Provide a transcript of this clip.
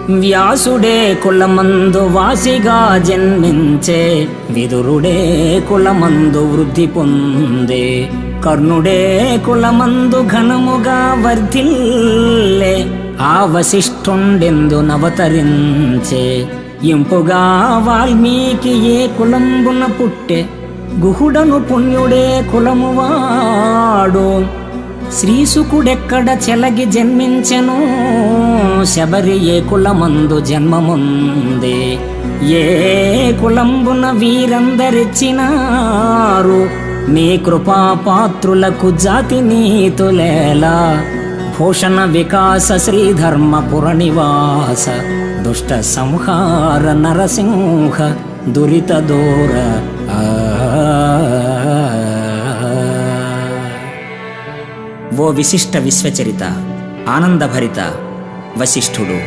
వ్యాసుడే కులమందు వాసిగా జన్మించే, విదురుడే కులమందు వృద్ధి పొందే, కర్ణుడే కులమందు ఘనముగా వర్ధిల్లే, ఆ వశిష్ఠుండెందు నవతరించే, ఇంపుగా వాల్మీకి ఏ కులంబున పుట్టె, గుహుడను పుణ్యుడే కులమువాడు, శ్రీసుకుడెక్కడ చెలగి జన్మించెను, శబరి ఏ కులమందు జన్మముందే, ఏ కులంబున వీరందరిచ్చినారు, నీ కృపాపాత్రులకు జాతి నీతులేలా, భూషణ వికాస శ్రీధర్మపుర నివాస, దుష్ట సంహార నరసింహ దురిత దూర. ఓ విశిష్ట విశ్వచరిత, ఆనందభరిత వశిష్ఠుడు